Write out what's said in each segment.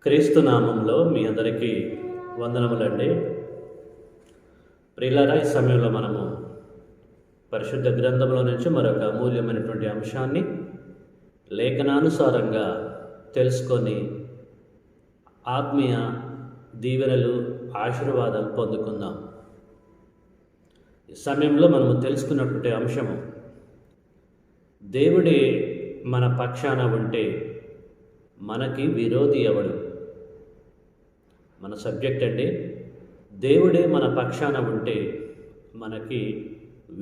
క్రీస్తు నామంలో మీ అందరికీ వందనములండి. ప్రియులారా, ఈ సమయంలో మనము పరిశుద్ధ గ్రంథంలో నుంచి మరొక అమూల్యమైనటువంటి అంశాన్ని లేఖనానుసారంగా తెలుసుకొని ఆత్మీయ దీవెనలు, ఆశీర్వాదాలు పొందుకుందాం. ఈ సమయంలో మనము తెలుసుకున్నటువంటి అంశము, దేవుడే మన పక్షాన ఉంటే మనకి విరోధి ఎవడు? మన సబ్జెక్ట్ అండి. దేవుడే మన పక్షాన ఉంటే మనకి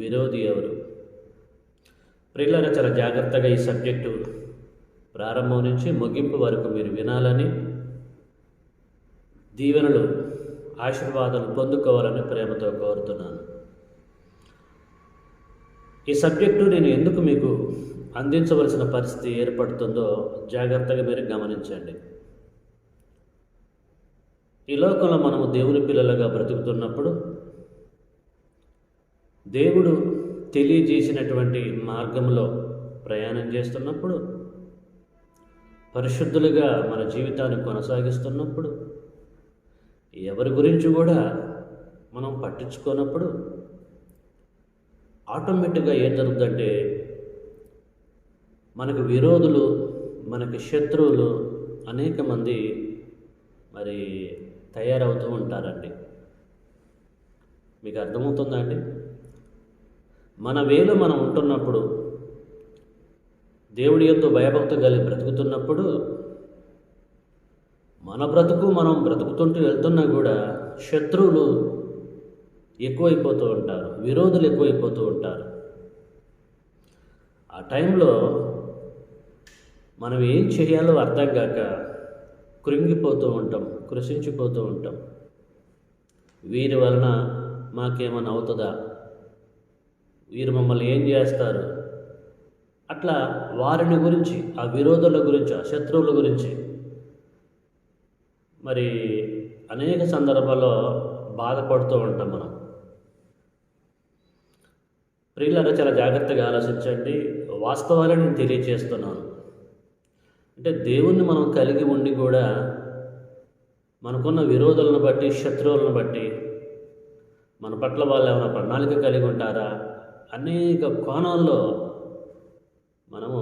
విరోధి ఎవరు? ప్రియులారా, చాలా జాగ్రత్తగా ఈ సబ్జెక్టు ప్రారంభం నుంచి ముగింపు వరకు మీరు వినాలని, దీవెనలు, ఆశీర్వాదాలు పొందుకోవాలని ప్రేమతో కోరుతున్నాను. ఈ సబ్జెక్టు నేను ఎందుకు మీకు అందించవలసిన పరిస్థితి ఏర్పడుతుందో జాగ్రత్తగా మీరు గమనించండి. ఈ లోకంలో మనము దేవుని పిల్లలుగా బ్రతుకుతున్నప్పుడు, దేవుడు తెలియజేసినటువంటి మార్గంలో ప్రయాణం చేస్తున్నప్పుడు, పరిశుద్ధులుగా మన జీవితాన్ని కొనసాగిస్తున్నప్పుడు, ఎవరి గురించి కూడా మనం పట్టించుకోనప్పుడు ఆటోమేటిక్గా ఏం జరుగుతుందంటే, మనకు విరోధులు, మనకి శత్రువులు అనేక మంది మరి తయారవుతూ ఉంటారండి. మీకు అర్థమవుతుందా అండి? మన వేలు మనం ఉంటున్నప్పుడు, దేవుడి యందు భయభక్తి కలిగి బ్రతుకుతున్నప్పుడు, మన బ్రతుకు మనం బ్రతుకుతుంటూ వెళ్తున్నా కూడా శత్రువులు ఎక్కువైపోతూ ఉంటారు, విరోధులు ఎక్కువైపోతూ ఉంటారు. ఆ టైంలో మనం ఏం చేయాలో అర్థం కాక కృంగిపోతూ ఉంటాం, కృషించిపోతూ ఉంటాం. వీరి వలన మాకేమైనా అవుతుందా? వీరు మమ్మల్ని ఏం చేస్తారు? అట్లా వారిని గురించి, ఆ విరోధుల గురించి, ఆ శత్రువుల గురించి మరి అనేక సందర్భాల్లో బాధపడుతూ ఉంటాం మనం. ప్రియులారా, చాలా జాగ్రత్తగా ఆలోచించండి. వాస్తవాలను నేను తెలియజేస్తున్నాను. అంటే దేవుణ్ణి మనం కలిగి ఉండి కూడా మనకున్న విరోధులను బట్టి, శత్రువులను బట్టి మన పట్ల వాళ్ళు ఏమైనా ప్రణాళిక కలిగి ఉంటారా? అనేక కోణాల్లో మనము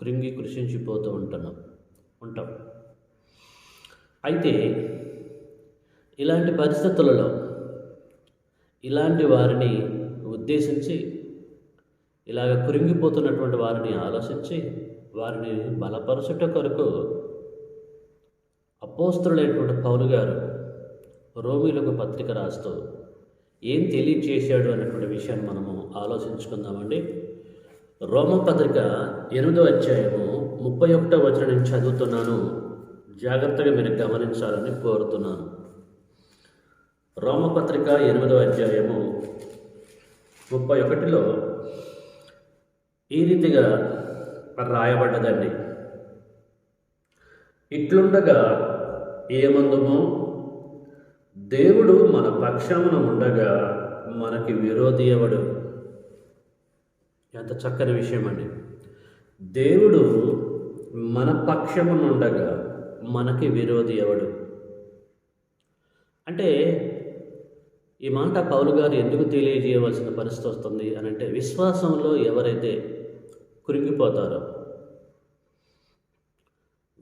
కృషించిపోతూ ఉంటాం. అయితే ఇలాంటి పరిస్థితులలో ఇలాంటి వారిని ఉద్దేశించి, ఇలాగ కృంగిపోతున్నటువంటి వారిని ఆలోచించి, వారిని బలపరచుట కొరకు అపోస్తలుడైనటువంటి పౌలు గారు రోమీయులకు పత్రిక రాస్తూ ఏం తెలియచేశాడు అనేటువంటి విషయాన్ని మనము ఆలోచించుకుందామండి. రోమపత్రిక 8వ అధ్యాయము 31వ వచనం నుంచి చదువుతున్నాను. జాగ్రత్తగా మీరు గమనించాలని కోరుతున్నాను. రోమపత్రిక 8వ అధ్యాయము 31లో ఈ రీతిగా రాయబడ్డదండి. ఇట్లుండగా ఏమందుమో, దేవుడు మన పక్షమున ఉండగా మనకి విరోధి ఎవడు? ఎంత చక్కని విషయం అండి. దేవుడు మన పక్షమున ఉండగా మనకి విరోధి ఎవడు? అంటే ఈ మాట పౌలు గారు ఎందుకు తెలియజేయవలసిన పరిస్థితి వస్తుంది అని అంటే, విశ్వాసంలో ఎవరైతే కృంగిపోతారో,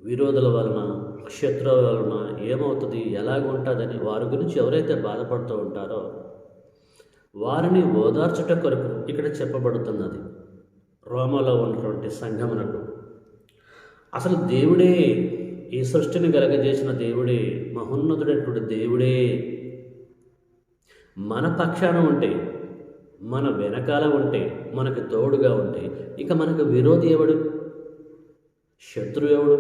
విరోధుల వలన, శత్రువుల వలన ఏమవుతుంది, ఎలాగుంటుందని వారి గురించి ఎవరైతే బాధపడుతూ ఉంటారో వారిని ఓదార్చుట కొరకు ఇక్కడ చెప్పబడుతున్నది రోమలో ఉన్నటువంటి సంఘమునకు. అసలు దేవుడే, ఈ సృష్టిని కలగజేసిన దేవుడే, మహోన్నతుడైనటువంటి దేవుడే మన పక్షాన ఉంటే, మన వెనకాల ఉంటే, మనకు తోడుగా ఉంటే, ఇక మనకు విరోధి ఎవడు? శత్రువు ఎవడు?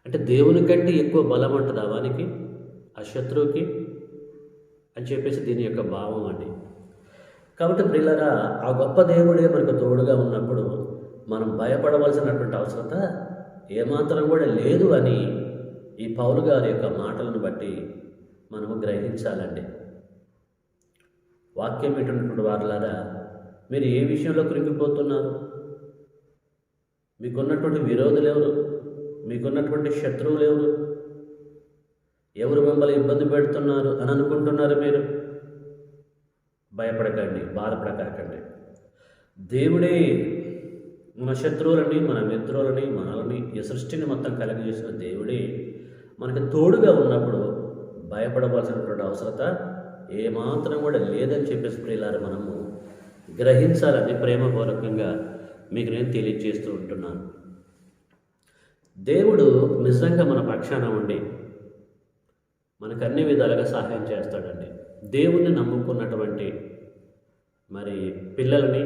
అంటే దేవుని కంటే ఎక్కువ బలం ఉంటుంది వానికి, ఆ శత్రువుకి అని చెప్పేసి దీని యొక్క భావం అండి. కాబట్టి ప్రియులారా, ఆ గొప్ప దేవుడే మనకు తోడుగా ఉన్నప్పుడు మనం భయపడవలసినటువంటి అవసరత ఏమాత్రం కూడా లేదు అని ఈ పౌలు గారి యొక్క మాటలను బట్టి మనము గ్రహించాలండి. వాక్యం ఏంటన్నటువంటి వారులారా, మీరు ఏ విషయంలో కృంగిపోతున్నారు? మీకున్నటువంటి విరోధులు ఎవరు? మీకున్నటువంటి శత్రువులు ఎవరు? ఎవరు మిమ్మల్ని ఇబ్బంది పెడుతున్నారు అని అనుకుంటున్నారు మీరు? భయపడకండి, బాధపడకండి. దేవుడే మన శత్రువులని, మన మిత్రులని, మనల్ని, ఈ సృష్టిని మొత్తం కలిగజేసిన దేవుడే మనకి తోడుగా ఉన్నప్పుడు భయపడవలసినటువంటి అవసరత ఏమాత్రం కూడా లేదని చెప్పేసి ప్రియులారా మనము గ్రహించాలని ప్రేమపూర్వకంగా మీకు నేను తెలియజేస్తూ ఉంటున్నాను. దేవుడు నిజంగా మన పక్షాన ఉండి మనకు అన్ని విధాలుగా సహాయం చేస్తాడండి. దేవుణ్ణి నమ్ముకున్నటువంటి మరి పిల్లలని,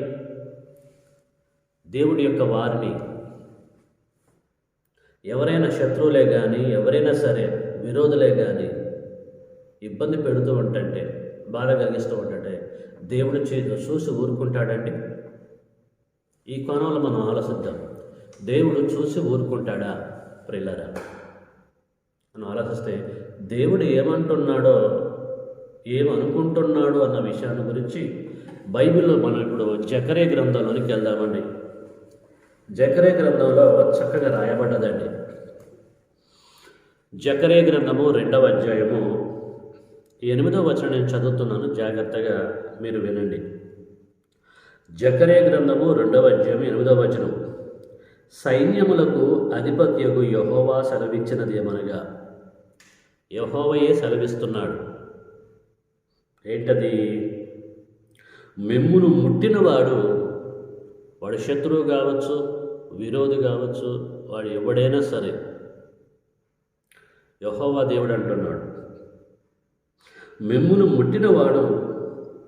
దేవుడి యొక్క వారిని ఎవరైనా శత్రువులే కానీ, ఎవరైనా సరే విరోధులే కానీ ఇబ్బంది పెడుతూ ఉంటుంటే, బాధ కలిగిస్తూ ఉంటుంటే దేవుడు చూసి ఊరుకుంటాడండి? ఈ కోణంలో మనం ఆలోచిద్దాం. దేవుడు చూసి ఊరుకుంటాడా ప్రియులారా? మనం ఆలోచిస్తే దేవుడు ఏమంటున్నాడో, ఏమనుకుంటున్నాడు అన్న విషయాన్ని గురించి బైబిల్లో మనం ఇప్పుడు జకర్యా గ్రంథంలోనికి వెళ్దామండి. జకర్యా గ్రంథంలో చక్కగా రాయబడ్డదండి. జకర్యా గ్రంథము 2వ అధ్యాయము 8వ వచనం నేను చదువుతున్నాను, జాగ్రత్తగా మీరు వినండి. జకర్యా గ్రంథము 2వ అధ్యాయం 8వ వచనం. సైన్యములకు అధిపత్యకు యెహోవా సెలవిచ్చినది ఏమనగా, యెహోవాయే సెలవిస్తున్నాడు. ఏంటది? మిమ్మును ముట్టినవాడు, వాడు శత్రువు కావచ్చు, విరోధి కావచ్చు, వాడు ఎవడైనా సరే, యెహోవా దేవుడు అంటున్నాడు, మిమ్మును ముట్టినవాడు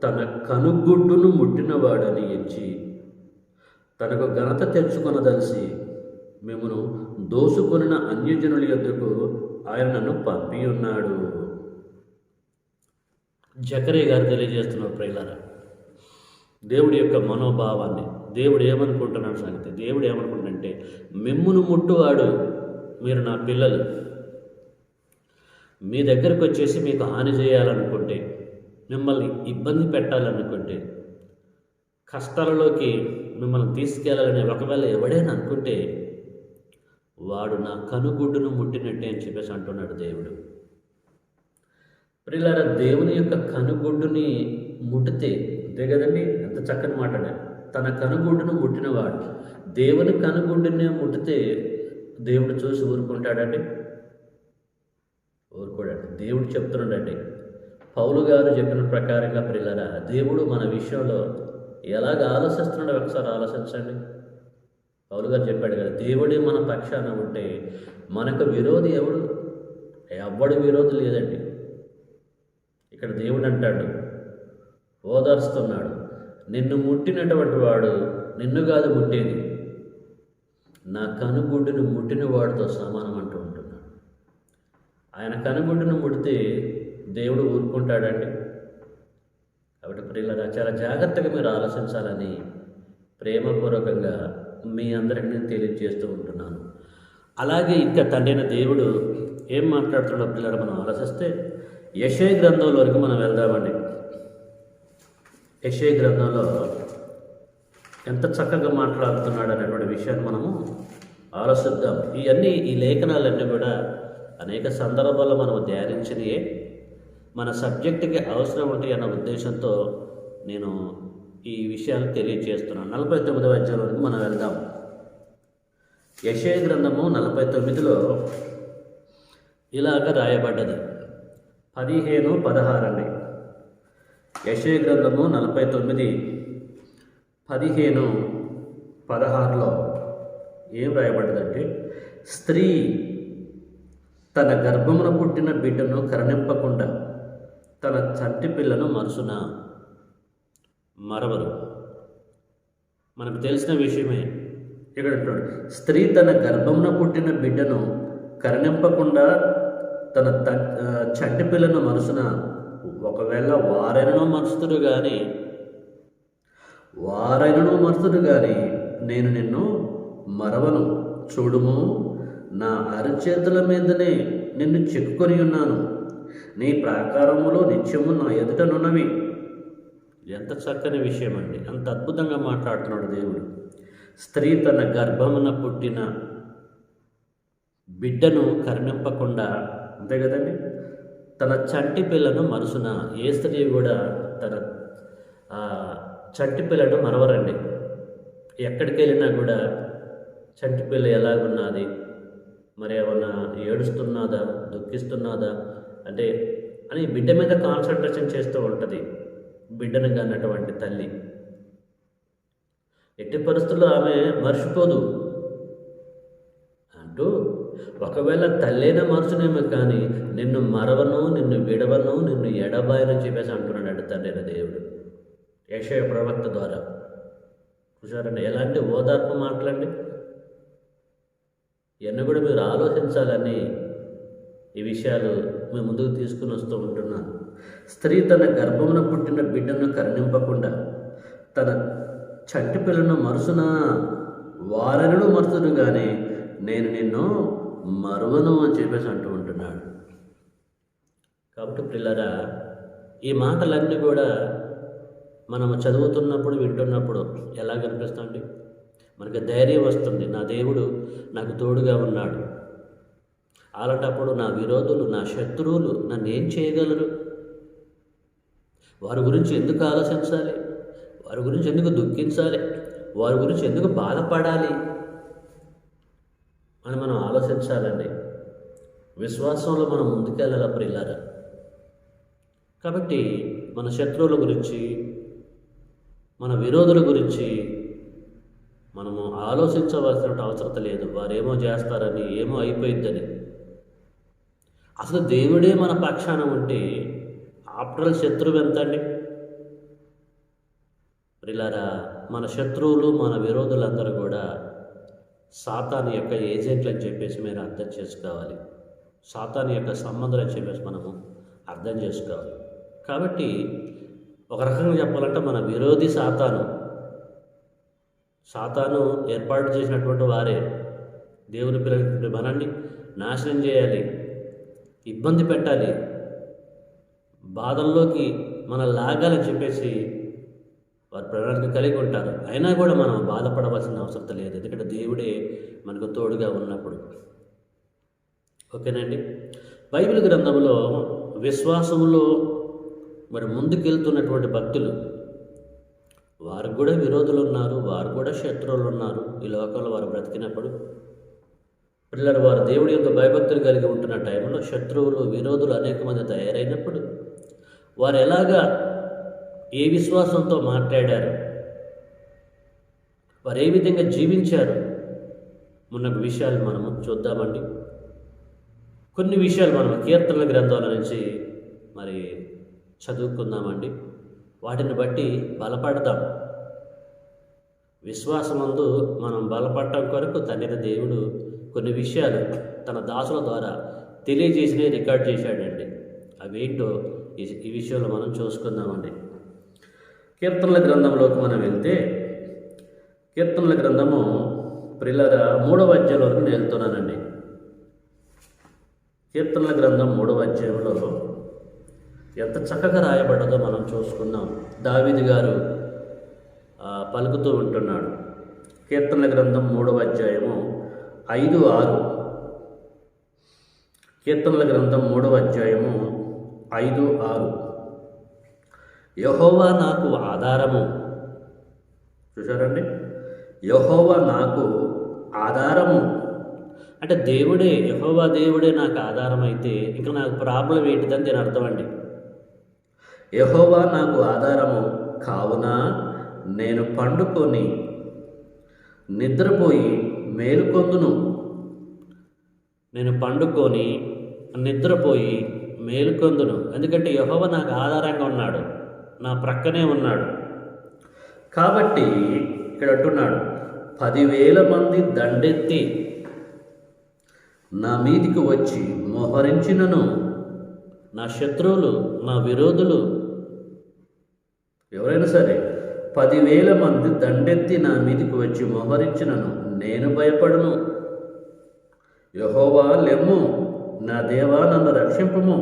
తన కనుగుడ్డును ముట్టినవాడని ఎంచి తనకు ఘనత తెచ్చుకొనదలిసి మిమ్మును దోసుకొనిన అన్యజనుల యొద్దకు ఆయన నన్ను పంపి ఉన్నాడు. జకర్యా గారు తెలియజేస్తున్నారు ప్రియులారా దేవుడి యొక్క మనోభావాన్ని. దేవుడు ఏమనుకుంటున్నాడు సంగతి? దేవుడు ఏమనుకుంటుందంటే, మిమ్మును ముట్టువాడు, మీరు నా పిల్లలు, మీ దగ్గరకు వచ్చేసి మీకు హాని చేయాలనుకుంటే, మిమ్మల్ని ఇబ్బంది పెట్టాలనుకుంటే, కష్టాలలోకి మిమ్మల్ని తీసుకెళ్ళాలని ఒకవేళ ఎవడైనా అనుకుంటే వాడు నా కనుగుడ్డును ముట్టినట్టే అని చెప్పేసి అంటున్నాడు దేవుడు. ప్రియులారా, దేవుని యొక్క కనుగుడ్డుని ముట్టితే, అంతే కదండి, ఎంత చక్కని మాట్లాడాడు. తన కనుగుడ్డును ముట్టినవాడు, దేవుని కనుగుడ్డుని ముట్టితే దేవుడు చూసి ఊరుకుంటాడండి? ఊరుకోడండి. దేవుడు చెప్తున్నాడండి, పౌలు గారు చెప్పిన ప్రకారంగా ప్రియులారా, దేవుడు మన విషయంలో ఎలాగ ఆలోచిస్తున్నాడో ఒకసారి ఆలోచించండి. పౌలు గారు చెప్పాడు కదా, దేవుడే మన పక్షాన ఉంటే మనకు విరోధి ఎవడు? ఎవ్వడు విరోధి లేదండి. ఇక్కడ దేవుడు అంటాడు, ఓదార్స్తున్నాడు, నిన్ను ముట్టినటువంటి వాడు నిన్ను కాదు ముట్టేది, నా కనుగుడ్డును ముట్టిన వాడితో సమానం అంటూ ఉంటున్నాడు. ఆయన కనుగుడ్డును ముడితే దేవుడు ఊరుకుంటాడండి? కాబట్టి ప్రియులారా, చాలా జాగ్రత్తగా మీరు ఆలోచించాలని ప్రేమపూర్వకంగా మీ అందరికి నేను తెలియజేస్తూ ఉంటున్నాను. అలాగే ఇంకా తండ్రైన దేవుడు ఏం మాట్లాడుతున్నాడో పిల్లలు మనం ఆలోచిస్తే యెషయా గ్రంథంలోనికి మనం వెళ్దామండి. యెషయా గ్రంథంలో ఎంత చక్కగా మాట్లాడుతున్నాడు అనేటువంటి విషయాన్ని మనము ఆలోచిద్దాం. ఈ లేఖనాలన్నీ కూడా అనేక సందర్భాల్లో మనం ధ్యానించినయే, మన సబ్జెక్టుకి అవసరం ఉంటాయి అన్న ఉద్దేశంతో నేను ఈ విషయాలు తెలియజేస్తున్నాను. 49వ అధ్యాయంలోకి మనం వెళ్దాం. యెషయా గ్రంథము 49లో ఇలాగ రాయబడ్డది. 15, 16 అండి. యెషయా గ్రంథము 49, 15, 16లో ఏం రాయబడ్డదంటే, స్త్రీ తన గర్భమున పుట్టిన బిడ్డను కరుణింపకుండా తన చంటి పిల్లను మనసున మరవరు. మనకు తెలిసిన విషయమే. ఇక్కడ అంటున్నాడు, స్త్రీ తన గర్భమున పుట్టిన బిడ్డను కరుణింపకుండా తన చంటి పిల్లను మనసున, ఒకవేళ వారైనను మరుస్తురు కానీ నేను నిన్ను మరవను. చూడుము, నా అరచేతుల మీదనే నిన్ను చెక్కుకొని ఉన్నాను, నీ ప్రాకారములో నిత్యము నా ఎదుటనున్నవి. ఎంత చక్కని విషయం అండి, అంత అద్భుతంగా మాట్లాడుతున్నాడు దేవుడు. స్త్రీ తన గర్భమున పుట్టిన బిడ్డను కరుణింపకుండా, అంతే కదండి, తన చంటి పిల్లను మరుసున. ఏ స్త్రీ కూడా తన చంటి పిల్లను మరవరండి. ఎక్కడికి వెళ్ళినా కూడా చంటి పిల్ల ఎలాగున్నది, మరి ఏమన్నా ఏడుస్తున్నదా, దుఃఖిస్తున్నదా అంటే అని బిడ్డ మీద కాన్సన్ట్రేషన్ చేస్తూ ఉంటుంది బిడ్డను కన్నటువంటి తల్లి. ఎట్టి పరిస్థితుల్లో ఆమె మర్చిపోదు అంటూ, ఒకవేళ తల్లైనా మరుచునేమో కానీ నిన్ను మరవను, నిన్ను విడవను, నిన్ను ఎడబాయను చెప్పేసి అంటున్నాడు తండ్రి దేవుడు యెషయా ప్రవక్త ద్వారా. చూసారండి ఎలాంటి ఓదార్పు మాటలండి. ఇవన్నీ కూడా మీరు ఆలోచించాలని ఈ విషయాలు మేము ముందుకు తీసుకుని వస్తూ ఉంటున్నాను. స్త్రీ తన గర్భమున పుట్టిన బిడ్డను కరుణింపకుండా తన చంటి పిల్లను మరుసున. వారనుడు మరుతుడు కానీ నేను నిన్ను మరువను అని చెప్పేసి అంటూ ఉంటున్నాడు. కాబట్టి పిల్లరా, ఈ మాటలన్నీ కూడా మనము చదువుతున్నప్పుడు, వింటున్నప్పుడు ఎలా కనిపిస్తుంది? మనకి ధైర్యం వస్తుంది. నా దేవుడు నాకు తోడుగా ఉన్నాడు. అలాంటప్పుడు నా విరోధులు, నా శత్రువులు నన్ను ఏం చేయగలరు? వారి గురించి ఎందుకు ఆలోచించాలి? వారి గురించి ఎందుకు దుఃఖించాలి? వారి గురించి ఎందుకు బాధపడాలి అని మనం ఆలోచించాలండి. విశ్వాసంలో మనం ముందుకెళ్ళాలి ప్రియులారా. కాబట్టి మన శత్రువుల గురించి, మన విరోధుల గురించి మనము ఆలోచించవలసిన అవసరం లేదు. వారేమో చేస్తారని, ఏమో అయిపోయిద్దని. అసలు దేవుడే మన పక్షాన ఉంటే ఆఫ్టర్ శత్రువు ఎంతండి? ప్రియులారా, మన శత్రువులు, మన విరోధులందరూ కూడా సాతాను యొక్క ఏజెంట్లు అని చెప్పేసి మీరు అర్థం చేసుకోవాలి. సాతాను యొక్క సంబంధం అని చెప్పేసి మనము అర్థం చేసుకోవాలి. కాబట్టి ఒక రకంగా చెప్పాలంటే మన విరోధి సాతాను. సాతాను ఏర్పాటు చేసినటువంటి వారే దేవుని పిల్లల మనల్ని నాశనం చేయాలి, ఇబ్బంది పెట్టాలి, బాధల్లోకి మనం లాగాలని చెప్పేసి వారు ప్రణాళిక కలిగి ఉంటారు. అయినా కూడా మనం బాధపడవలసిన అవసరం లేదు, ఎందుకంటే దేవుడే మనకు తోడుగా ఉన్నప్పుడు. ఓకేనండి. బైబిల్ గ్రంథంలో విశ్వాసంలో మరి ముందుకెళ్తున్నటువంటి భక్తులు, వారు కూడా విరోధులు ఉన్నారు, వారు కూడా శత్రువులు ఉన్నారు. ఈ లోకంలో వారు బ్రతికినప్పుడు పిల్లలు వారు దేవుడి యొక్క భయభక్తులు కలిగి ఉంటున్న టైంలో శత్రువులు, విరోధులు అనేక మంది తయారైనప్పుడు వారు ఎలాగా, ఏ విశ్వాసంతో మాట్లాడారు, వారు ఏ విధంగా జీవించారు ఉన్న విషయాలు మనము చూద్దామండి. కొన్ని విషయాలు మనం కీర్తనల గ్రంథాల నుంచి మరి చదువుకుందామండి. వాటిని బట్టి బలపడదాం. విశ్వాసమందు మనం బలపడటం కొరకు తండ్రి దేవుడు కొన్ని విషయాలు తన దాసుల ద్వారా తెలియజేసినవి రికార్డ్ చేశాడండి. అవేంటో ఈ విషయంలో మనం చూసుకుందామండి. కీర్తనల గ్రంథంలోకి మనం వెళ్తే, కీర్తనల గ్రంథము ప్రియులారా 3వ అధ్యాయం వరకు నేను వెళ్తున్నానండి. కీర్తనల గ్రంథం 3వ అధ్యాయంలో ఎంత చక్కగా రాయబడ్డదో మనం చూసుకుందాం. దావీదు గారు పలుకుతూ ఉంటున్నాడు. కీర్తనల గ్రంథం 3వ అధ్యాయము 5-6. కీర్తనల గ్రంథం 3వ అధ్యాయము 5-6. యెహోవా నాకు ఆధారము. చూసారండి, యెహోవా నాకు ఆధారము అంటే దేవుడే, యెహోవా దేవుడే నాకు ఆధారం అయితే ఇంకా నాకు ప్రాబ్లం ఏంటిదని దీని అర్థం అండి. యెహోవా నాకు ఆధారము కావున నేను పండుకొని నిద్రపోయి మేలుకొందును. నేను పండుకొని నిద్రపోయి మేలుకొందును. ఎందుకంటే యెహోవా నాకు ఆధారంగా ఉన్నాడు, నా ప్రక్కనే ఉన్నాడు. కాబట్టి ఇక్కడ అంటున్నాడు, 10,000 మంది దండెత్తి నా మీదికి వచ్చి మోహరించినను, నా శత్రువులు, నా విరోధులు ఎవరైనా సరే 10,000 మంది దండెత్తి నా మీదికి వచ్చి మోహరించినను నేను భయపడను. యెహోవా లెమ్ము, నా దేవా నన్ను రక్షింపుము.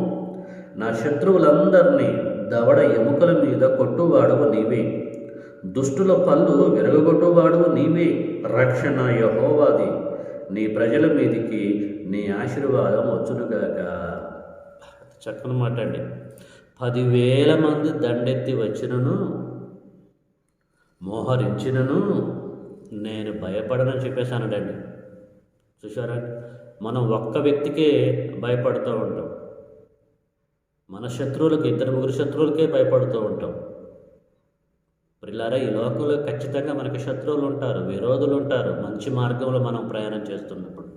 నా శత్రువులందరినీ దవడ ఎముకల మీద కొట్టువాడువు నీవే, దుష్టుల పళ్ళు విరగొట్టువాడువు నీవే. రక్షణ యెహోవాది, నీ ప్రజల మీదికి నీ ఆశీర్వాదం వచ్చునుగాక. చక్కని మాట అండి. 10,000 మంది దండెత్తి వచ్చినను మోహరించినను నేను భయపడనని చెప్పేసి అన్నాడండి. చూసారా, మనం ఒక్క వ్యక్తికే భయపడుతూ ఉంటాం, మన శత్రువులకి 2-3 శత్రువులకే భయపడుతూ ఉంటాం. ప్రియులారా, ఈ లోకంలో ఖచ్చితంగా మనకి శత్రువులు ఉంటారు, విరోధులు ఉంటారు, మంచి మార్గంలో మనం ప్రయాణం చేస్తున్నప్పుడు.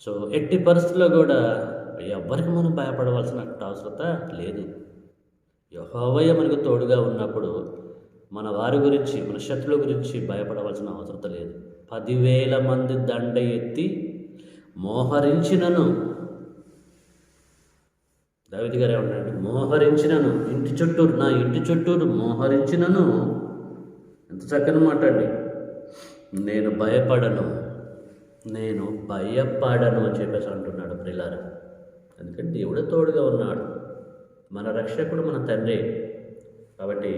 సో ఎట్టి పరిస్థితుల్లో కూడా ఎవ్వరికి మనం భయపడవలసిన అవసరత లేదు. యెహోవాయే మనకు తోడుగా ఉన్నప్పుడు మన వారి గురించి, మన శత్రువుల గురించి భయపడవలసిన అవసరం లేదు. 10,000 మంది దండ ఎత్తి మోహరించినను, దావీదు గారు ఏమన్నాడు? మోహరించినను, నా ఇంటి చుట్టూరు మోహరించినను. ఎంత చక్కని మాట అండి. నేను భయపడను అని చెప్పేసి అంటున్నాడు ప్రియులారా. ఎందుకంటే దేవుడే తోడుగా ఉన్నాడు, మన రక్షకుడు మన తండ్రి. కాబట్టి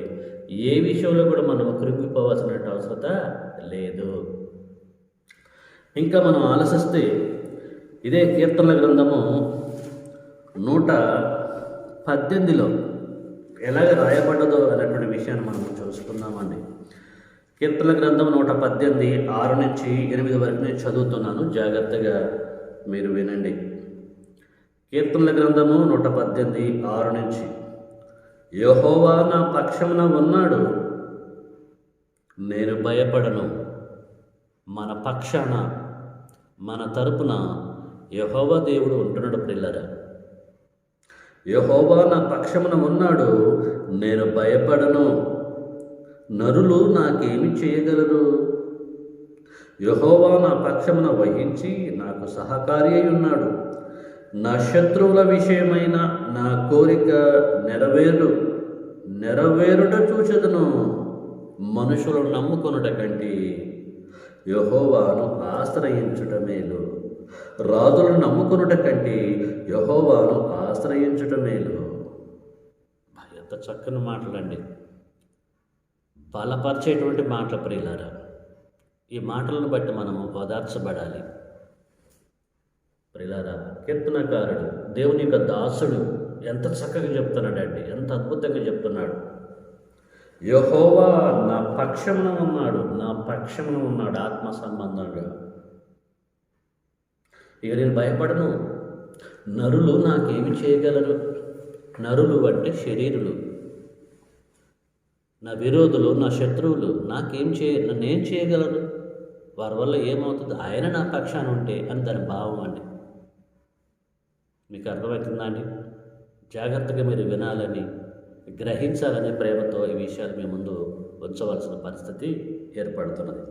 ఏ విషయంలో కూడా మనం కృంగిపోవాల్సిన అవసరత లేదు. ఇంకా మనం ఆలోచిస్తే ఇదే కీర్తనల గ్రంథము 118లో ఎలాగ రాయబడ్డదో అనేటువంటి విషయాన్ని మనం చూసుకుందామండి. కీర్తనల గ్రంథం 118, 6 నుంచి 8 వరకు నేను చదువుతున్నాను, జాగ్రత్తగా మీరు వినండి. కీర్తనల గ్రంథము 118, 6 నుంచి. యెహోవా నా పక్షమున ఉన్నాడు, నేను భయపడను. మన పక్షాన, మన తరపున యెహోవా దేవుడు ఉంటున్నాడు ప్రియులారా. యెహోవా నా పక్షమున ఉన్నాడు, నేను భయపడను. నరులు నాకేమి చేయగలరు? యెహోవా నా పక్షమున వహించి నాకు సహకారి అయి ఉన్నాడు. నా శత్రువుల విషయమైన నా కోరిక నెరవేరుట చూచెదను. మనుషులను నమ్ముకొనుట కంటే యెహోవాను ఆశ్రయించుట మేలు. రాజులను నమ్ముకొనుట కంటే యెహోవాను ఆశ్రయించుట మేలు. ఎంత చక్కని మాటలండి, బలపరిచేటువంటి మాటలు ప్రియులారా. ఈ మాటలను బట్టి మనము ఓదార్చబడాలి ప్రియులారా. కీర్తనకారుడు, దేవుని యొక్క దాసుడు ఎంత చక్కగా చెప్తున్నాడండి, ఎంత అద్భుతంగా చెప్తున్నాడు. యెహోవా నా పక్షమున ఉన్నాడు ఆత్మ సంబంధంగా. ఇక నేను భయపడను. నరులు నాకేమి చేయగలరు? నరులు అంటే శరీరులు, నా విరోధులు, నా శత్రువులు నన్నేం చేయగలరు? వారి వల్ల ఏమవుతుంది? ఆయన నా పక్షాన ఉంటే అని దాని భావం అండి. మీకు అర్థమవుతుందా అండి? జాగ్రత్తగా మీరు వినాలని, గ్రహించాలనే ప్రేమతో ఈ విషయాలు మీ ముందు ఉంచవలసిన పరిస్థితి ఏర్పడుతున్నది.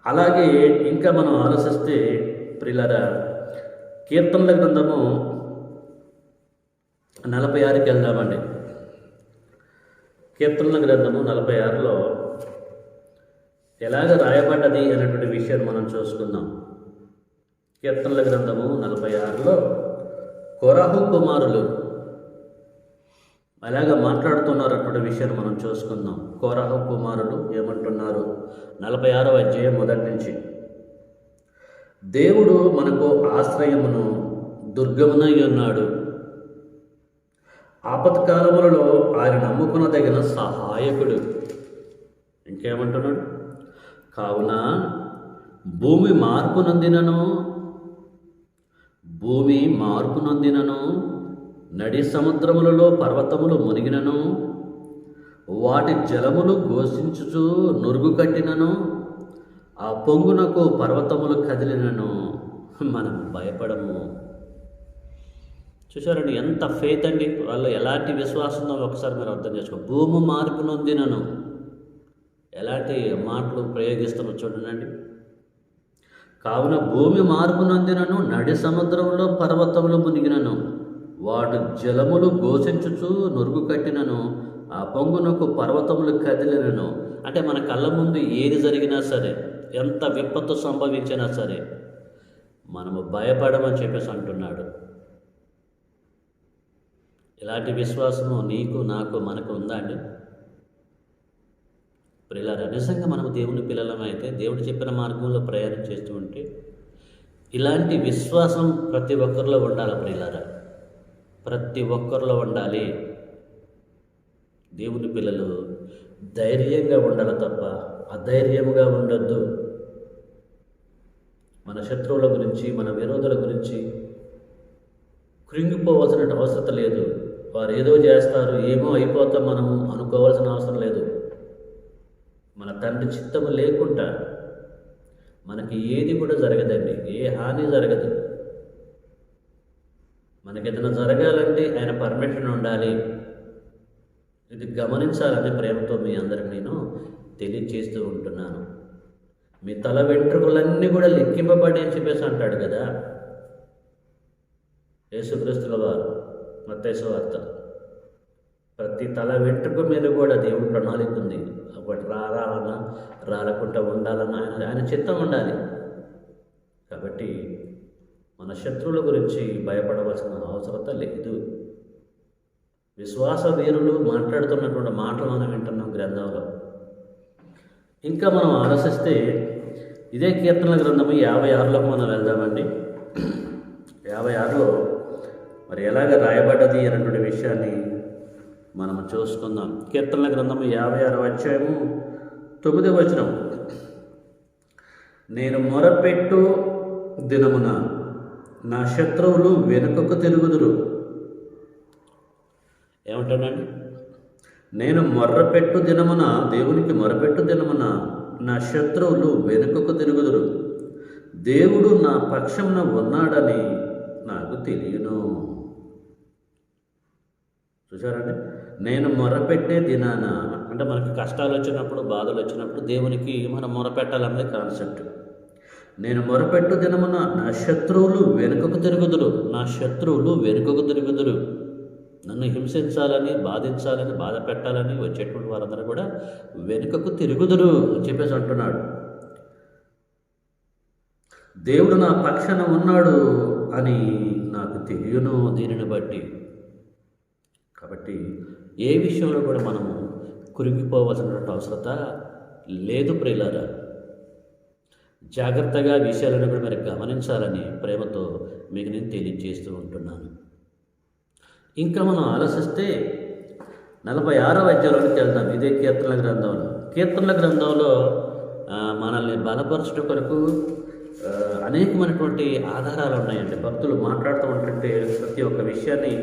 అలాగే ఇంకా మనం ఆలోచిస్తే ప్రియులారా, కీర్తనల గ్రంథము 46కి వెళ్దామండి. కీర్తనల గ్రంథము 46లో ఎలాగ రాయబడ్డది అనేటువంటి విషయాన్ని మనం చూసుకుందాం. కీర్తనల గ్రంథము 46లో కోరహు కుమారులు అలాగ మాట్లాడుతున్నారు అటువంటి విషయాన్ని మనం చూసుకుందాం. కోరహు కుమారులు ఏమంటున్నారు? 46వ అధ్యాయం 1 నుంచి. దేవుడు మనకు ఆశ్రయమును దుర్గమునై ఉన్నాడు, ఆపత్కాలములలో ఆయన నమ్ముకునదగిన సహాయకుడు. ఇంకేమంటున్నాడు? కావున భూమి మార్పు నొందినను, నడి సముద్రములలో పర్వతములు మునిగినను, వాటి జలములు ఘోషించుచు నురుగు కట్టినను, ఆ పొంగునకు పర్వతములు కదిలినను మనం భయపడము. చూసారండి ఎంత ఫెయిత్ అండి, వాళ్ళు ఎలాంటి విశ్వాసంతో ఒకసారి మీరు అర్థం చేసుకో. భూమి మార్పు నొందినను, ఎలాంటి మాటలు ప్రయోగిస్తున్నా చూడండి. కావున భూమి మార్పు నొందినను, నడి సముద్రంలో పర్వతములు మునిగినను, వాటి జలములు ఘోషించుచు నురుగు కట్టినను, ఆ పొంగునకు పర్వతములు కదిలినను. అంటే మన కళ్ళ ముందు ఏది జరిగినా సరే, ఎంత విపత్తు సంభవించినా సరే మనము భయపడమని చెప్పేసి అంటున్నాడు. ఇలాంటి విశ్వాసము నీకు, నాకు, మనకు ఉందా అండి ప్రియులారా, నిజంగా మనము దేవుని పిల్లలమైతే దేవుడు చెప్పిన మార్గంలో ప్రయాణం చేస్తూ ఉంటే ఇలాంటి విశ్వాసం ప్రతి ఒక్కరిలో ఉండాలి ప్రియులారా. ప్రతి ఒక్కరిలో ఉండాలి. దేవుని పిల్లలు ధైర్యంగా ఉండాలి తప్ప అధైర్యముగా ఉండొద్దు. మన శత్రువుల గురించి, మన విరోధుల గురించి కృంగిపోవాల్సిన అవసరం లేదు. వారు ఏదో చేస్తారు, ఏమో అయిపోతాం మనము అనుకోవాల్సిన అవసరం లేదు. మన తండ్రి చిత్తము లేకుండా మనకి ఏది కూడా జరగదండి. ఏ హాని జరగదు. మనకి ఏదైనా జరగాలంటే ఆయన పర్మిషన్ ఉండాలి. ఇది గమనించాలని ప్రేమతో మీ అందరికి నేను తెలియజేస్తూ ఉంటున్నాను. మీ తల వెంట్రుకలన్నీ కూడా లెక్కింపబడి అని చెప్పేసి అంటాడు కదా యేసుక్రీస్తుల వారు మత్తయి సువార్త. ప్రతి తల వెంట్రుక మీద కూడా దేవుడి ప్రణాళిక ఉంది. ఒకటి రావాలన్నా రాలకుండా ఉండాలన్నా ఆయన చిత్తం ఉండాలి. కాబట్టి మన శత్రువుల గురించి భయపడవలసిన అవసరం లేదు. విశ్వాస వీరులు మాట్లాడుతున్నటువంటి మాటలు మనం వింటున్నాం గ్రంథంలో. ఇంకా మనం ఆలోచిస్తే ఇదే కీర్తనల గ్రంథము 56లోకి మనం వెళ్దామండి. 56లో మరి ఎలాగ రాయబడ్డది అనేటువంటి విషయాన్ని మనం చూసుకుందాం. కీర్తనల గ్రంథము 56వ అధ్యాయము 9వ వచనం. నేను మొరపెట్టు దినమున నా శత్రువులు వెనుకకు తిరుగుదురు. ఏమంటానండి? నేను మొర్రపెట్టు దినమున, దేవునికి మొరపెట్టు దినమున నా శత్రువులు వెనుకకు తిరుగుదురు. దేవుడు నా పక్షమున ఉన్నాడని నాకు తెలియను. చూసారండి? నేను మొరపెట్టే దినాన అంటే మనకి కష్టాలు వచ్చినప్పుడు, బాధలు వచ్చినప్పుడు దేవునికి మనం మొరపెట్టాలన్నది కాన్సెప్ట్. నేను మొరపెట్టు దినమున నా శత్రువులు వెనుకకు తిరుగుదురు. నా శత్రువులు వెనుకకు తిరుగుదురు. నన్ను హింసించాలని, బాధించాలని, బాధ పెట్టాలని వచ్చేటువంటి వారందరూ కూడా వెనుకకు తిరుగుదురు అని చెప్పేసి అంటున్నాడు. దేవుడు నా పక్షాన ఉన్నాడు అని నాకు తెలియను దీనిని బట్టి. కాబట్టి ఏ విషయంలో కూడా మనము కురిగిపోవాల్సినటువంటి అవసరత లేదు ప్రియులారా. జాగ్రత్తగా విషయాలను కూడా మరి గమనించాలని ప్రేమతో మీకు నేను తెలియజేస్తూ ఉంటున్నాను. ఇంకా మనం ఆలోచిస్తే 46వ అధ్యాయంలోకి వెళ్దాం. ఇదే కీర్తనల గ్రంథంలో. కీర్తనల గ్రంథంలో మనల్ని బలపరచడం కొరకు అనేకమైనటువంటి ఆధారాలు ఉన్నాయండి. భక్తులు మాట్లాడుతూ ఉంటుంటే ప్రతి ఒక్క విషయాన్ని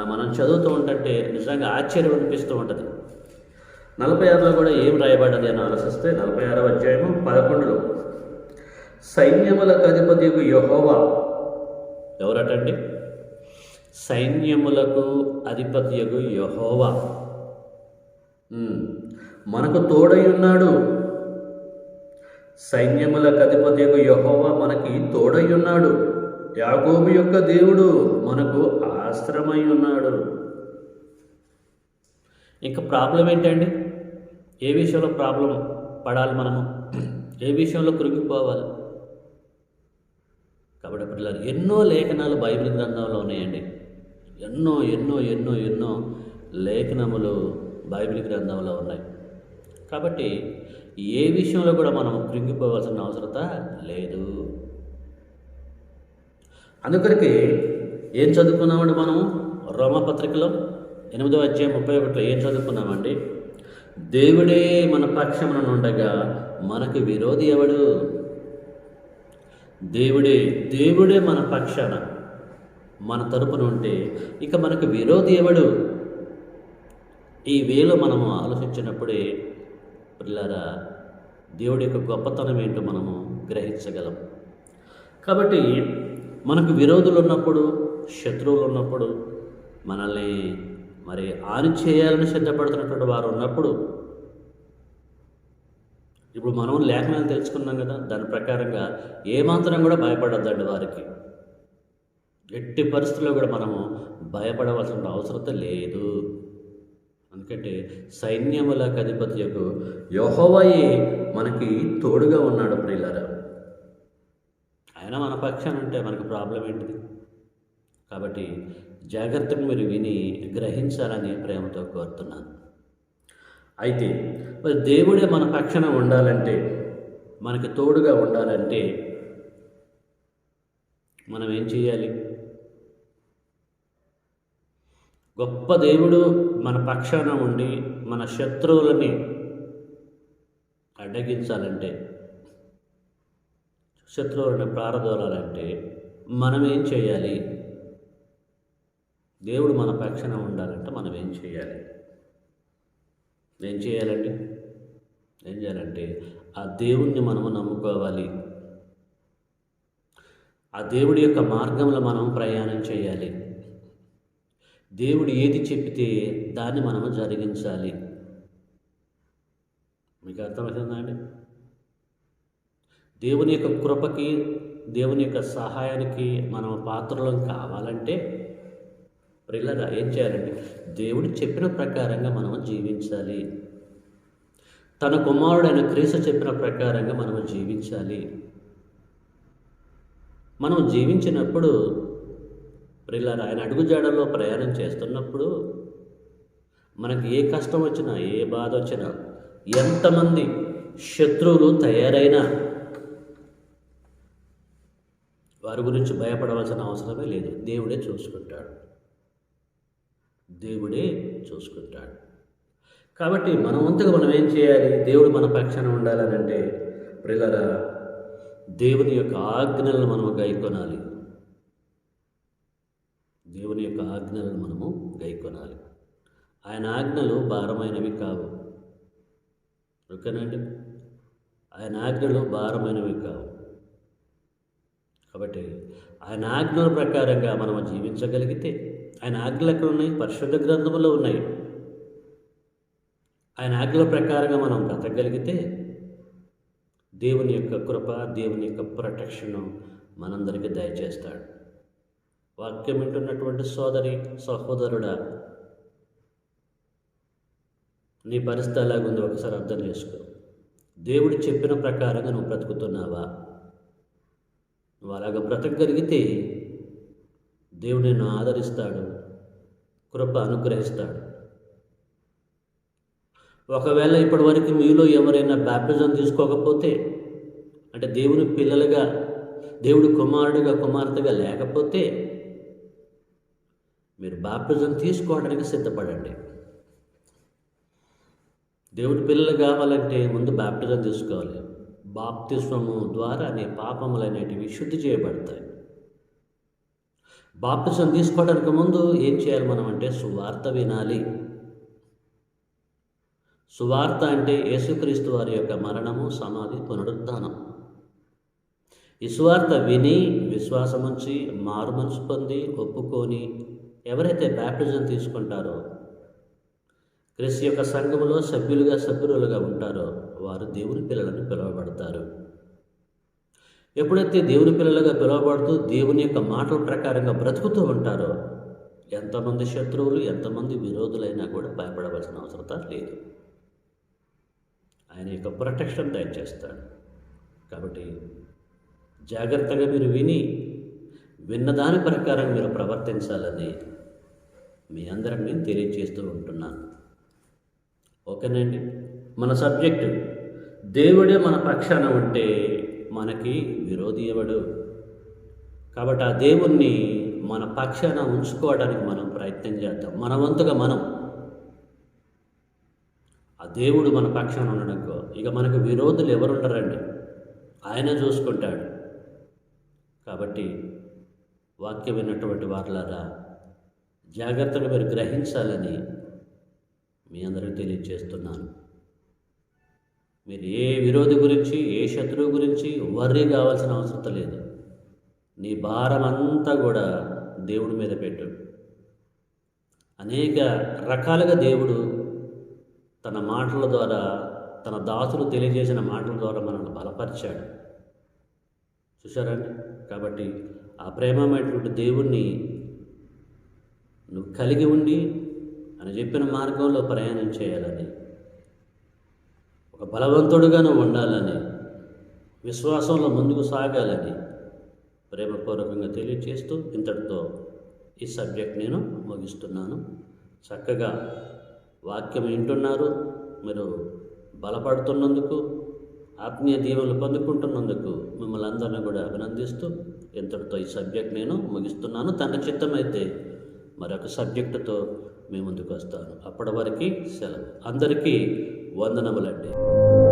మనం చదువుతూ ఉంటుంటే నిజంగా ఆశ్చర్యం అనిపిస్తూ ఉంటుంది. 46లో కూడా ఏం రాయబడ్డది అని ఆలోచిస్తే 46వ అధ్యాయము 11లో సైన్యములకు అధిపతియగు యెహోవా. ఎవరటండి? సైన్యములకు అధిపతియగు యెహోవా మనకు తోడై ఉన్నాడు. సైన్యములకు అధిపతియగు యెహోవా మనకి తోడై ఉన్నాడు. యాకోబు యొక్క దేవుడు మనకు ఆశ్రమై ఉన్నాడు. ఇంకా ప్రాబ్లం ఏంటండి? ఏ విషయంలో ప్రాబ్లం పడాలి మనము? ఏ విషయంలో కృంగిపోవాలి? కాబట్టి పిల్లలు ఎన్నో లేఖనాలు బైబిల్ గ్రంథంలో ఉన్నాయండి. ఎన్నో ఎన్నో ఎన్నో ఎన్నో లేఖనములు బైబిల్ గ్రంథంలో ఉన్నాయి. కాబట్టి ఏ విషయంలో కూడా మనం కృంగిపోవాల్సిన అవసరత లేదు. అందుకొరికి ఏం చదువుకున్నామండి మనము? రోమాపత్రికలో 8వ అధ్యాయం 31లో ఏం చదువుకున్నామండి? దేవుడే మన పక్షమున ఉండగా మనకు విరోధి ఎవడు? దేవుడే మన పక్షాన మన తరపున ఉంటే ఇక మనకు విరోధి ఎవడు? ఈ వేలో మనము ఆలోచించినప్పుడే పిల్లరా దేవుడి యొక్క గొప్పతనం ఏంటో మనము గ్రహించగలం. కాబట్టి మనకు విరోధులు ఉన్నప్పుడు, శత్రువులు ఉన్నప్పుడు, మనల్ని మరి హాని చేయాలని సిద్ధపడుతున్నటువంటి వారు ఉన్నప్పుడు, ఇప్పుడు మనం లేఖనాలు తెలుసుకున్నాం కదా, దాని ప్రకారంగా ఏమాత్రం కూడా భయపడద్దండి వారికి. ఎట్టి పరిస్థితుల్లో కూడా మనము భయపడవలసిన అవసరం లేదు. ఎందుకంటే సైన్యములకు అధిపతియగు యెహోవాయే మనకి తోడుగా ఉన్నాడు ప్రియులారా. ఆయన మన పక్షాన అంటే మనకు ప్రాబ్లం ఏంటిది? కాబట్టి జాగ్రత్తగా మీరు విని గ్రహించాలని ప్రేమతో కోరుతున్నాను. అయితే మరి దేవుడే మన పక్షాన ఉండాలంటే, మనకి తోడుగా ఉండాలంటే మనం ఏం చేయాలి? గొప్ప దేవుడు మన పక్షాన ఉండి మన శత్రువులని అడ్డగించాలంటే, శత్రువులను ప్రారదోలాలంటే మనం ఏం చేయాలి? దేవుడు మన పక్షాన ఉండాలంటే మనం ఏం చేయాలి? ఏం చేయాలండి? ఏం చేయాలంటే ఆ దేవుణ్ణి మనము నమ్ముకోవాలి. ఆ దేవుడి యొక్క మార్గంలో మనం ప్రయాణం చేయాలి. దేవుడు ఏది చెప్తే దాన్ని మనము జరిగించాలి. మీకు అర్థమవుతుందా అండి? దేవుని యొక్క కృపకి, దేవుని యొక్క సహాయానికి మనం పాత్రలం కావాలంటే ప్రియులారా ఏం చేయాలండి? దేవుడు చెప్పిన ప్రకారంగా మనం జీవించాలి. తన కుమారుడైన క్రీస్తు చెప్పిన ప్రకారంగా మనము జీవించాలి. మనం జీవించినప్పుడు ప్రియులారా ఆయన అడుగుజాడల్లో ప్రయాణం చేస్తున్నప్పుడు మనకి ఏ కష్టం వచ్చినా, ఏ బాధ వచ్చినా, ఎంతమంది శత్రువులు తయారైనా వారి గురించి భయపడవలసిన అవసరమే లేదు. దేవుడే చూసుకుంటాడు. దేవుడే చూసుకుంటాడు. కాబట్టి మన వంతుగా మనం ఏం చేయాలి? దేవుడు మన పక్షాన ఉండాలనంటే ప్రియులారా దేవుని యొక్క ఆజ్ఞలను మనము గైకొనాలి. దేవుని యొక్క ఆజ్ఞలను మనము గైకొనాలి. ఆయన ఆజ్ఞలు భారమైనవి కావు. ఓకేనండి? ఆయన ఆజ్ఞలు భారమైనవి కావు. కాబట్టి ఆయన ఆజ్ఞల ప్రకారంగా మనము జీవించగలిగితే, ఆయన ఆజ్ఞలు ఎక్కడ ఉన్నాయి? పరిశుద్ధ గ్రంథములో ఉన్నాయి. ఆయన ఆజ్ఞల ప్రకారంగా మనం బ్రతకగలిగితే దేవుని యొక్క కృప, దేవుని యొక్క ప్రొటెక్షను మనందరికీ దయచేస్తాడు. వాక్యం వింటున్నటువంటి సోదరి సహోదరుడా, నీ పరిస్థితి ఎలాగుందో ఒకసారి అర్థం చేసుకో. దేవుడు చెప్పిన ప్రకారంగా నువ్వు బ్రతుకుతున్నావా? నువ్వు అలాగ బ్రతకగలిగితే దేవుడు నిన్ను ఆదరిస్తాడు, కృప అనుగ్రహిస్తాడు. ఒకవేళ ఇప్పటి వరకు మీలో ఎవరైనా బ్యాప్టిజం తీసుకోకపోతే, అంటే దేవుని పిల్లలుగా, దేవుడి కుమారుడిగా కుమార్తెగా లేకపోతే మీరు బాప్టిజం తీసుకోవడానికి సిద్ధపడండి. దేవుడి పిల్లలు కావాలంటే ముందు బాప్టిజం తీసుకోవాలి. బాప్తిస్మము ద్వారా నీ పాపములనేటివి శుద్ధి చేయబడతాయి. బాప్తిజం తీసుకోవడానికి ముందు ఏం చేయాలి మనం అంటే సువార్త వినాలి. సువార్త అంటే యేసుక్రీస్తు వారి యొక్క మరణము, సమాధి, పునరుద్ధానం. ఈ సువార్త విని విశ్వాసముంచి మారు మనసు పొంది ఒప్పుకొని ఎవరైతే బ్యాప్టిజం తీసుకుంటారో, క్రీస్తు యొక్క సంఘములో సభ్యులుగా ఉంటారో వారు దేవుని పిల్లలని పిలువబడతారు. ఎప్పుడైతే దేవుని పిల్లలుగా పిలువబడుతూ దేవుని యొక్క మాటల ప్రకారంగా బ్రతుకుతూ ఉంటారో, ఎంతమంది శత్రువులు, ఎంతమంది విరోధులైనా కూడా భయపడవలసిన అవసరం లేదు. ఆయన యొక్క ప్రొటెక్షన్ దయచేస్తాడు. కాబట్టి జాగ్రత్తగా మీరు విన్నదాని ప్రకారం మీరు ప్రవర్తించాలని మీ అందరికి నేను తెలియజేస్తూ ఉంటున్నాను. ఓకేనండి? మన సబ్జెక్టు దేవుడే మన పక్షాన ఉంటే మనకి విరోధి ఎవడు? కాబట్టి ఆ దేవుణ్ణి మన పక్షాన ఉంచుకోవడానికి మనం ప్రయత్నం చేద్దాం. మన వంతుగా మనం ఆ దేవుడు మన పక్షాన ఉండడంకో ఇక మనకు విరోధులు ఎవరు ఉండరండి, ఆయన చూసుకుంటాడు. కాబట్టి వాక్యం విన్నటువంటి వారులారా జాగ్రత్తగా మీరు గ్రహించాలని మీ అందరికీ తెలియజేస్తున్నాను. మీరు ఏ విరోధి గురించి, ఏ శత్రువు గురించి వర్రీ కావాల్సిన అవసరం లేదు. నీ భారం అంతా కూడా దేవుడి మీద పెట్టు. అనేక రకాలుగా దేవుడు తన మాటల ద్వారా, తన దాసులు తెలియజేసిన మాటల ద్వారా మనల్ని బలపరిచాడు. చూశారండి? కాబట్టి ఆ ప్రేమమైనటువంటి దేవుణ్ణి నువ్వు కలిగి ఉండి అని చెప్పిన మార్గంలో ప్రయాణం చేయాలని, ఒక బలవంతుడుగా నువ్వు ఉండాలని, విశ్వాసంలో ముందుకు సాగాలని ప్రేమపూర్వకంగా తెలియజేస్తూ ఇంతటితో ఈ సబ్జెక్ట్ నేను ముగిస్తున్నాను. చక్కగా వాక్యం వింటున్నారు, మీరు బలపడుతున్నందుకు, ఆత్మీయ దీవెనలు పొందుకుంటున్నందుకు మిమ్మల్ని అందరినీ కూడా అభినందిస్తూ ఇంతటితో ఈ సబ్జెక్ట్ నేను ముగిస్తున్నాను. తండ్రి చిత్తమైతే మరొక సబ్జెక్టుతో మీ ముందుకు వస్తాను. అప్పటి వరకు సెలవు. అందరికీ వందనములండి.